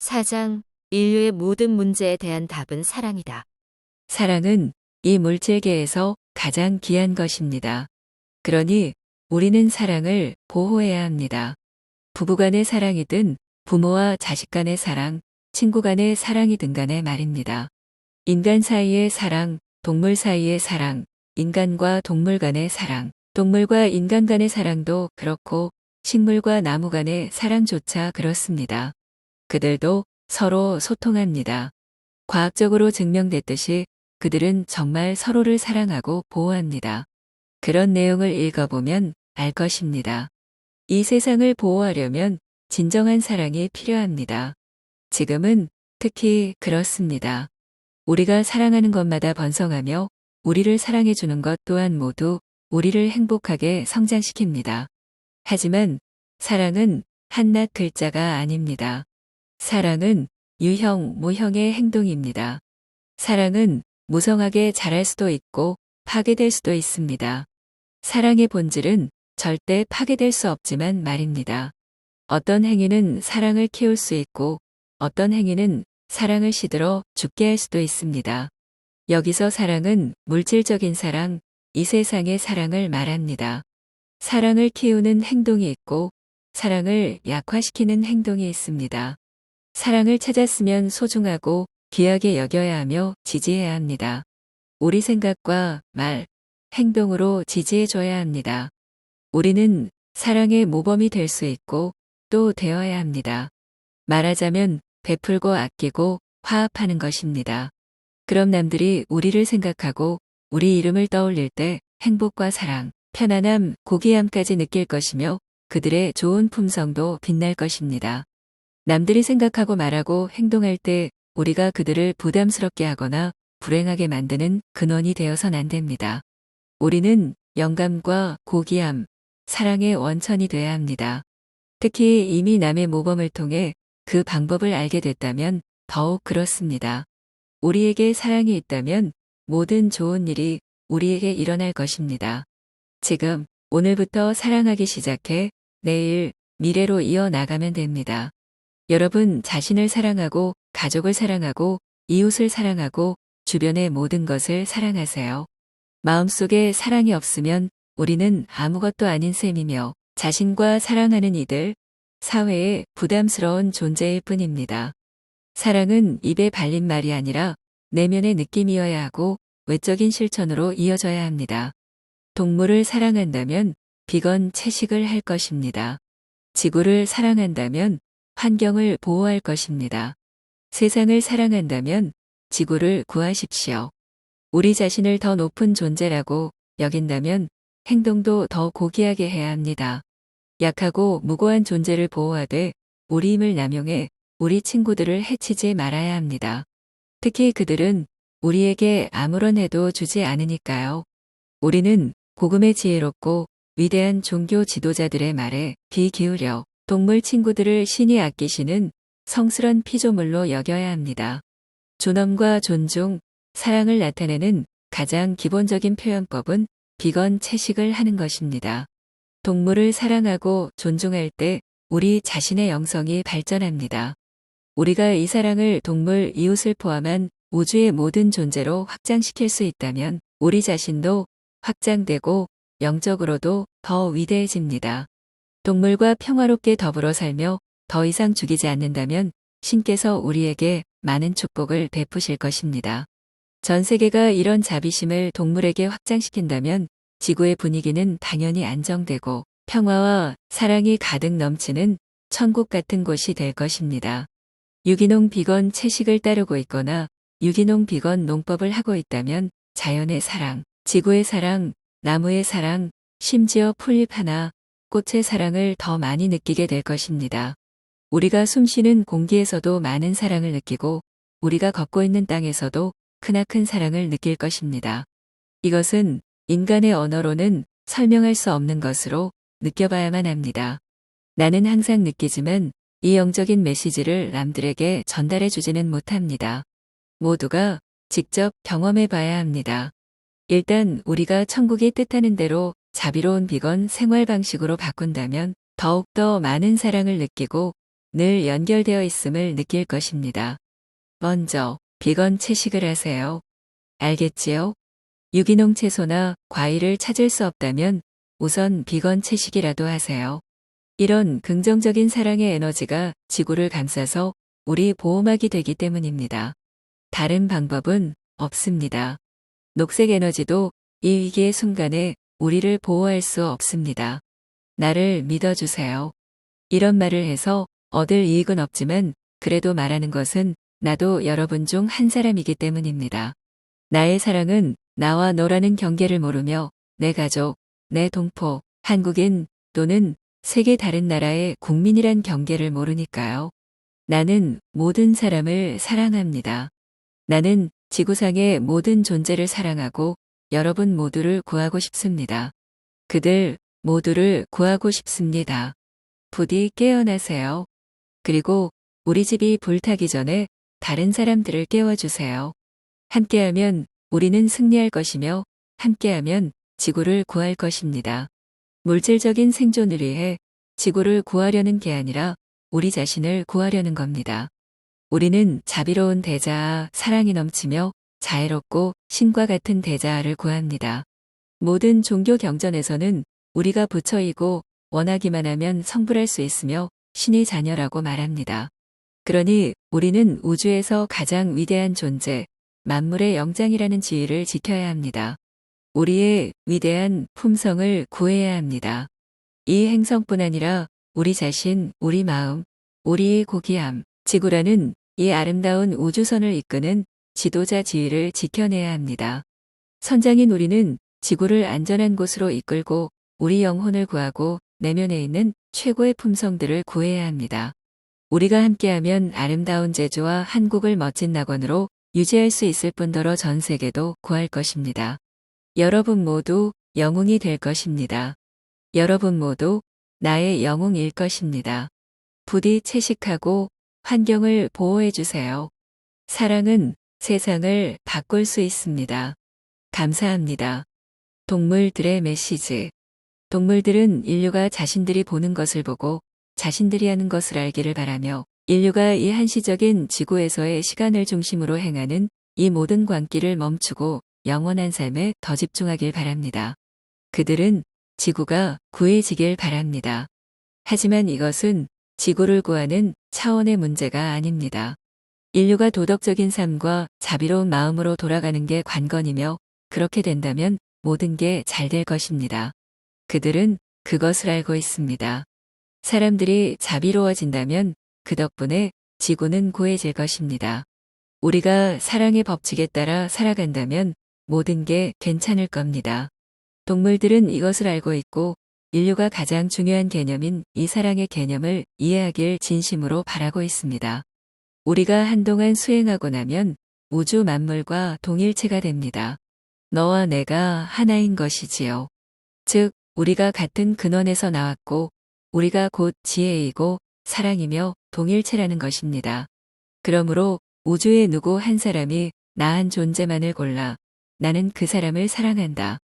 4장 인류의 모든 문제에 대한 답은 사랑이다. 사랑은 이 물질계에서 가장 귀한 것입니다. 그러니 우리는 사랑을 보호해야 합니다. 부부간의 사랑이든 부모와 자식 간의 사랑, 친구 간의 사랑이든 간의 말입니다. 인간 사이의 사랑, 동물 사이의 사랑, 인간과 동물 간의 사랑, 동물과 인간 간의 사랑도 그렇고 식물과 나무 간의 사랑조차 그렇습니다. 그들도 서로 소통합니다. 과학적으로 증명됐듯이 그들은 정말 서로를 사랑하고 보호합니다. 그런 내용을 읽어보면 알 것입니다. 이 세상을 보호하려면 진정한 사랑이 필요합니다. 지금은 특히 그렇습니다. 우리가 사랑하는 것마다 번성하며 우리를 사랑해주는 것 또한 모두 우리를 행복하게 성장시킵니다. 하지만 사랑은 한낱 글자가 아닙니다. 사랑은 유형, 무형의 행동입니다. 사랑은 무성하게 자랄 수도 있고 파괴될 수도 있습니다. 사랑의 본질은 절대 파괴될 수 없지만 말입니다. 어떤 행위는 사랑을 키울 수 있고 어떤 행위는 사랑을 시들어 죽게 할 수도 있습니다. 여기서 사랑은 물질적인 사랑, 이 세상의 사랑을 말합니다. 사랑을 키우는 행동이 있고 사랑을 약화시키는 행동이 있습니다. 사랑을 찾았으면 소중하고 귀하게 여겨야 하며 지지해야 합니다. 우리 생각과 말, 행동으로 지지해줘야 합니다. 우리는 사랑의 모범이 될 수 있고 또 되어야 합니다. 말하자면 베풀고 아끼고 화합하는 것입니다. 그럼 남들이 우리를 생각하고 우리 이름을 떠올릴 때 행복과 사랑, 편안함, 고귀함까지 느낄 것이며 그들의 좋은 품성도 빛날 것입니다. 남들이 생각하고 말하고 행동할 때 우리가 그들을 부담스럽게 하거나 불행하게 만드는 근원이 되어선 안 됩니다. 우리는 영감과 고귀함, 사랑의 원천이 되어야 합니다. 특히 이미 남의 모범을 통해 그 방법을 알게 됐다면 더욱 그렇습니다. 우리에게 사랑이 있다면 모든 좋은 일이 우리에게 일어날 것입니다. 지금, 오늘부터 사랑하기 시작해 내일, 미래로 이어나가면 됩니다. 여러분 자신을 사랑하고 가족을 사랑하고 이웃을 사랑하고 주변의 모든 것을 사랑하세요. 마음속에 사랑이 없으면 우리는 아무것도 아닌 셈이며 자신과 사랑하는 이들, 사회에 부담스러운 존재일 뿐입니다. 사랑은 입에 발린 말이 아니라 내면의 느낌이어야 하고 외적인 실천으로 이어져야 합니다. 동물을 사랑한다면 비건 채식을 할 것입니다. 지구를 사랑한다면 환경을 보호할 것입니다. 세상을 사랑한다면 지구를 구하십시오. 우리 자신을 더 높은 존재라고 여긴다면 행동도 더 고귀하게 해야 합니다. 약하고 무고한 존재를 보호하되 우리 힘을 남용해 우리 친구들을 해치지 말아야 합니다. 특히 그들은 우리에게 아무런 해도 주지 않으니까요. 우리는 복음의 지혜롭고 위대한 종교 지도자들의 말에 귀 기울여 동물 친구들을 신이 아끼시는 성스런 피조물로 여겨야 합니다. 존엄과 존중, 사랑을 나타내는 가장 기본적인 표현법은 비건 채식을 하는 것입니다. 동물을 사랑하고 존중할 때 우리 자신의 영성이 발전합니다. 우리가 이 사랑을 동물, 이웃을 포함한 우주의 모든 존재로 확장시킬 수 있다면 우리 자신도 확장되고 영적으로도 더 위대해집니다. 동물과 평화롭게 더불어 살며 더 이상 죽이지 않는다면 신께서 우리에게 많은 축복을 베푸실 것입니다. 전 세계가 이런 자비심을 동물에게 확장시킨다면 지구의 분위기는 당연히 안정되고 평화와 사랑이 가득 넘치는 천국 같은 곳이 될 것입니다. 유기농 비건 채식을 따르고 있거나 유기농 비건 농법을 하고 있다면 자연의 사랑, 지구의 사랑, 나무의 사랑, 심지어 풀잎 하나, 꽃의 사랑을 더 많이 느끼게 될 것입니다. 우리가 숨쉬는 공기에서도 많은 사랑을 느끼고 우리가 걷고 있는 땅에서도 크나큰 사랑을 느낄 것입니다. 이것은 인간의 언어로는 설명할 수 없는 것으로 느껴봐야만 합니다. 나는 항상 느끼지만 이 영적인 메시지를 남들에게 전달해 주지는 못합니다. 모두가 직접 경험해 봐야 합니다. 일단 우리가 천국이 뜻하는 대로 자비로운 비건 생활 방식으로 바꾼다면 더욱더 많은 사랑을 느끼고 늘 연결되어 있음을 느낄 것입니다. 먼저 비건 채식을 하세요. 알겠지요? 유기농 채소나 과일을 찾을 수 없다면 우선 비건 채식이라도 하세요. 이런 긍정적인 사랑의 에너지가 지구를 감싸서 우리 보호막이 되기 때문입니다. 다른 방법은 없습니다. 녹색 에너지도 이 위기의 순간에 우리를 보호할 수 없습니다. 나를 믿어주세요. 이런 말을 해서 얻을 이익은 없지만 그래도 말하는 것은 나도 여러분 중 한 사람이기 때문입니다. 나의 사랑은 나와 너라는 경계를 모르며 내 가족, 내 동포, 한국인 또는 세계 다른 나라의 국민이란 경계를 모르니까요. 나는 모든 사람을 사랑합니다. 나는 지구상의 모든 존재를 사랑하고 여러분 모두를 구하고 싶습니다. 그들 모두를 구하고 싶습니다. 부디 깨어나세요. 그리고 우리 집이 불타기 전에 다른 사람들을 깨워주세요. 함께하면 우리는 승리할 것이며 함께하면 지구를 구할 것입니다. 물질적인 생존을 위해 지구를 구하려는 게 아니라 우리 자신을 구하려는 겁니다. 우리는 자비로운 대자아, 사랑이 넘치며 자애롭고 신과 같은 대자아를 구합니다. 모든 종교 경전에서는 우리가 부처이고 원하기만 하면 성불할 수 있으며 신의 자녀라고 말합니다. 그러니 우리는 우주에서 가장 위대한 존재, 만물의 영장이라는 지위를 지켜야 합니다. 우리의 위대한 품성을 구해야 합니다. 이 행성뿐 아니라 우리 자신, 우리 마음, 우리의 고귀함, 지구라는 이 아름다운 우주선을 이끄는 지도자 지위를 지켜내야 합니다. 선장인 우리는 지구를 안전한 곳으로 이끌고 우리 영혼을 구하고 내면에 있는 최고의 품성들을 구해야 합니다. 우리가 함께하면 아름다운 제주와 한국을 멋진 낙원으로 유지할 수 있을 뿐더러 전 세계도 구할 것입니다. 여러분 모두 영웅이 될 것입니다. 여러분 모두 나의 영웅일 것입니다. 부디 채식하고 환경을 보호해 주세요. 사랑은 세상을 바꿀 수 있습니다. 감사합니다. 동물들의 메시지. 동물들은 인류가 자신들이 보는 것을 보고 자신들이 하는 것을 알기를 바라며 인류가 이 한시적인 지구에서의 시간을 중심으로 행하는 이 모든 광기를 멈추고 영원한 삶에 더 집중하길 바랍니다. 그들은 지구가 구해지길 바랍니다. 하지만 이것은 지구를 구하는 차원의 문제가 아닙니다. 인류가 도덕적인 삶과 자비로운 마음으로 돌아가는 게 관건이며 그렇게 된다면 모든 게 잘 될 것입니다. 그들은 그것을 알고 있습니다. 사람들이 자비로워진다면 그 덕분에 지구는 구해질 것입니다. 우리가 사랑의 법칙에 따라 살아간다면 모든 게 괜찮을 겁니다. 동물들은 이것을 알고 있고 인류가 가장 중요한 개념인 이 사랑의 개념을 이해하길 진심으로 바라고 있습니다. 우리가 한동안 수행하고 나면 우주 만물과 동일체가 됩니다. 너와 내가 하나인 것이지요. 즉, 우리가 같은 근원에서 나왔고 우리가 곧 지혜이고 사랑이며 동일체라는 것입니다. 그러므로 우주의 누구 한 사람이 나 한 존재만을 골라 나는 그 사람을 사랑한다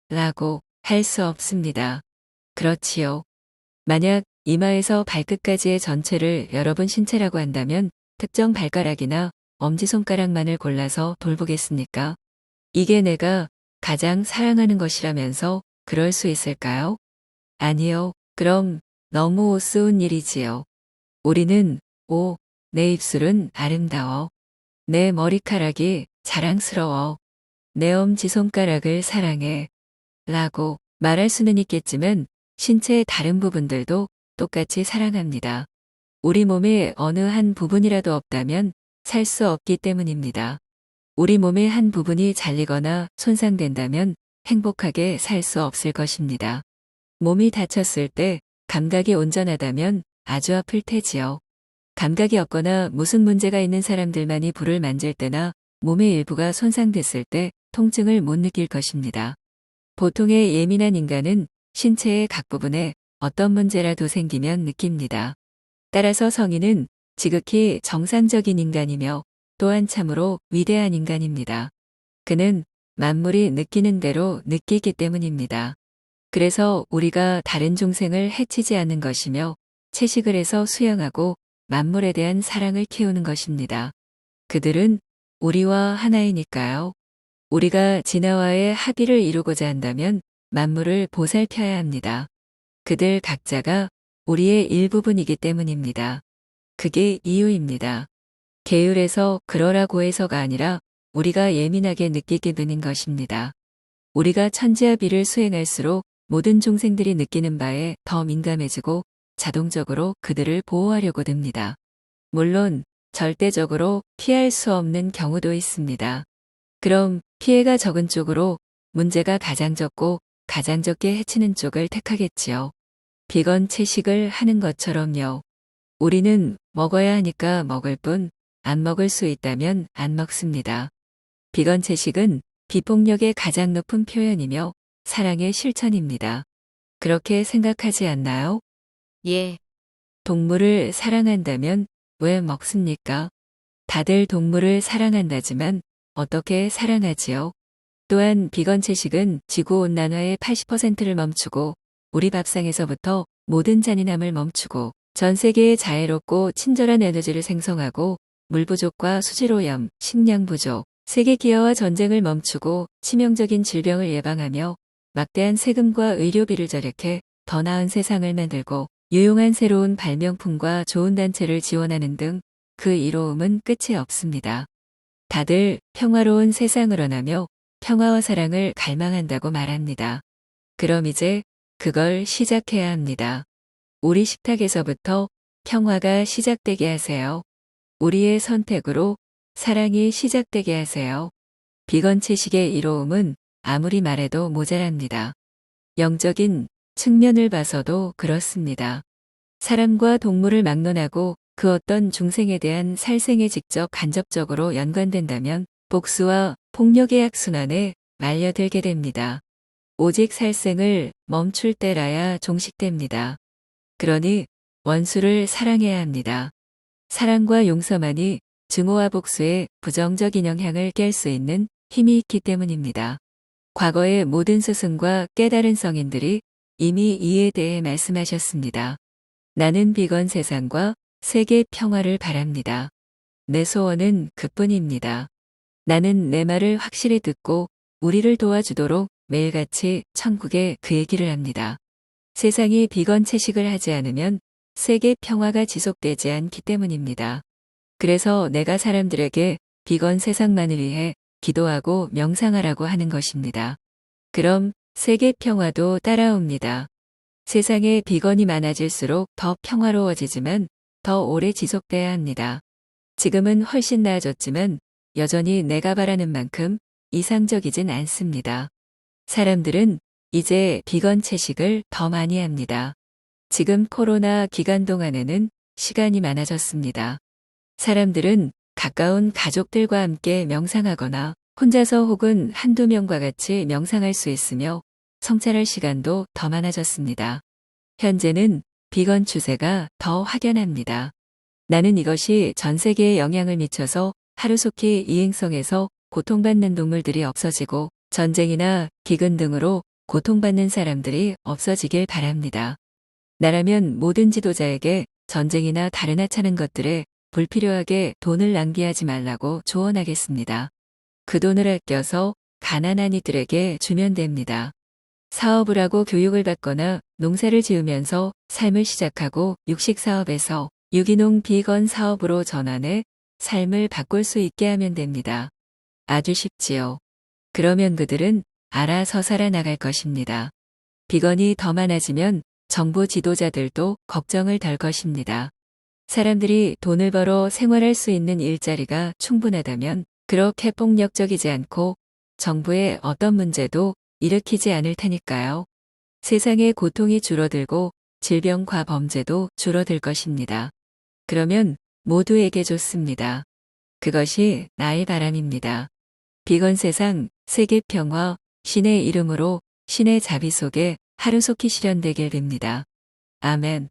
라고 할 수 없습니다. 그렇지요. 만약 이마에서 발끝까지의 전체를 여러분 신체라고 한다면 특정 발가락이나 엄지손가락만을 골라서 돌보겠습니까? 이게 내가 가장 사랑하는 것이라면서 그럴 수 있을까요? 아니요. 그럼 너무 우스운 일이지요. 우리는 내 입술은 아름다워. 내 머리카락이 자랑스러워. 내 엄지손가락을 사랑해. 라고 말할 수는 있겠지만 신체의 다른 부분들도 똑같이 사랑합니다. 우리 몸의 어느 한 부분이라도 없다면 살 수 없기 때문입니다. 우리 몸의 한 부분이 잘리거나 손상된다면 행복하게 살 수 없을 것입니다. 몸이 다쳤을 때 감각이 온전하다면 아주 아플 테지요. 감각이 없거나 무슨 문제가 있는 사람들만이 불을 만질 때나 몸의 일부가 손상됐을 때 통증을 못 느낄 것입니다. 보통의 예민한 인간은 신체의 각 부분에 어떤 문제라도 생기면 느낍니다. 따라서 성인은 지극히 정상적인 인간이며 또한 참으로 위대한 인간입니다. 그는 만물이 느끼는 대로 느끼기 때문입니다. 그래서 우리가 다른 중생을 해치지 않는 것이며 채식을 해서 수영하고 만물에 대한 사랑을 키우는 것입니다. 그들은 우리와 하나이니까요. 우리가 진화와의 합의를 이루고자 한다면 만물을 보살펴야 합니다. 그들 각자가 우리의 일부분이기 때문입니다. 그게 이유입니다. 계율에서 그러라고 해서가 아니라 우리가 예민하게 느끼게 되는 것입니다. 우리가 천지합의를 수행할수록 모든 중생들이 느끼는 바에 더 민감해지고 자동적으로 그들을 보호하려고 듭니다. 물론 절대적으로 피할 수 없는 경우도 있습니다. 그럼 피해가 적은 쪽으로 문제가 가장 적고 가장 적게 해치는 쪽을 택하겠지요. 비건 채식을 하는 것처럼요. 우리는 먹어야 하니까 먹을 뿐 안 먹을 수 있다면 안 먹습니다. 비건 채식은 비폭력의 가장 높은 표현이며 사랑의 실천입니다. 그렇게 생각하지 않나요? 예, 동물을 사랑한다면 왜 먹습니까? 다들 동물을 사랑한다지만 어떻게 사랑하지요? 또한 비건 채식은 지구온난화의 80%를 멈추고 우리 밥상에서부터 모든 잔인함을 멈추고 전 세계에 자애롭고 친절한 에너지를 생성하고 물 부족과 수질오염, 식량 부족, 세계 기아와 전쟁을 멈추고 치명적인 질병을 예방하며 막대한 세금과 의료비를 절약해 더 나은 세상을 만들고 유용한 새로운 발명품과 좋은 단체를 지원하는 등 그 이로움은 끝이 없습니다. 다들 평화로운 세상을 원하며 평화와 사랑을 갈망한다고 말합니다. 그럼 이제 그걸 시작해야 합니다. 우리 식탁에서부터 평화가 시작되게 하세요. 우리의 선택으로 사랑이 시작되게 하세요. 비건 채식의 이로움은 아무리 말해도 모자랍니다. 영적인 측면을 봐서도 그렇습니다. 사람과 동물을 막론하고 그 어떤 중생에 대한 살생에 직접 간접적으로 연관된다면 복수와 폭력의 악순환에 말려들게 됩니다. 오직 살생을 멈출 때라야 종식됩니다. 그러니 원수를 사랑해야 합니다. 사랑과 용서만이 증오와 복수의 부정적인 영향을 깰 수 있는 힘이 있기 때문입니다. 과거의 모든 스승과 깨달은 성인들이 이미 이에 대해 말씀하셨습니다. 나는 비건 세상과 세계 평화를 바랍니다. 내 소원은 그뿐입니다. 나는 내 말을 확실히 듣고 우리를 도와주도록 매일같이 천국에 그 얘기를 합니다. 세상이 비건 채식을 하지 않으면 세계 평화가 지속되지 않기 때문입니다. 그래서 내가 사람들에게 비건 세상만을 위해 기도하고 명상하라고 하는 것입니다. 그럼 세계 평화도 따라옵니다. 세상에 비건이 많아질수록 더 평화로워지지만 더 오래 지속돼야 합니다. 지금은 훨씬 나아졌지만 여전히 내가 바라는 만큼 이상적이진 않습니다. 사람들은 이제 비건 채식을 더 많이 합니다. 지금 코로나 기간 동안에는 시간이 많아졌습니다. 사람들은 가까운 가족들과 함께 명상하거나 혼자서 혹은 한두 명과 같이 명상할 수 있으며 성찰할 시간도 더 많아졌습니다. 현재는 비건 추세가 더 확연합니다. 나는 이것이 전 세계에 영향을 미쳐서 하루속히 이행성에서 고통받는 동물들이 없어지고 전쟁이나 기근 등으로 고통받는 사람들이 없어지길 바랍니다. 나라면 모든 지도자에게 전쟁이나 다른 하찮은 것들에 불필요하게 돈을 낭비하지 말라고 조언하겠습니다. 그 돈을 아껴서 가난한 이들에게 주면 됩니다. 사업을 하고 교육을 받거나 농사를 지으면서 삶을 시작하고 육식사업에서 유기농 비건 사업으로 전환해 삶을 바꿀 수 있게 하면 됩니다. 아주 쉽지요. 그러면 그들은 알아서 살아나갈 것입니다. 비건이 더 많아지면 정부 지도자들도 걱정을 덜 것입니다. 사람들이 돈을 벌어 생활할 수 있는 일자리가 충분하다면 그렇게 폭력적이지 않고 정부의 어떤 문제도 일으키지 않을 테니까요. 세상의 고통이 줄어들고 질병과 범죄도 줄어들 것입니다. 그러면 모두에게 좋습니다. 그것이 나의 바람입니다. 비건 세상, 세계 평화, 신의 이름으로 신의 자비 속에 하루속히 실현되길 빕니다. 아멘.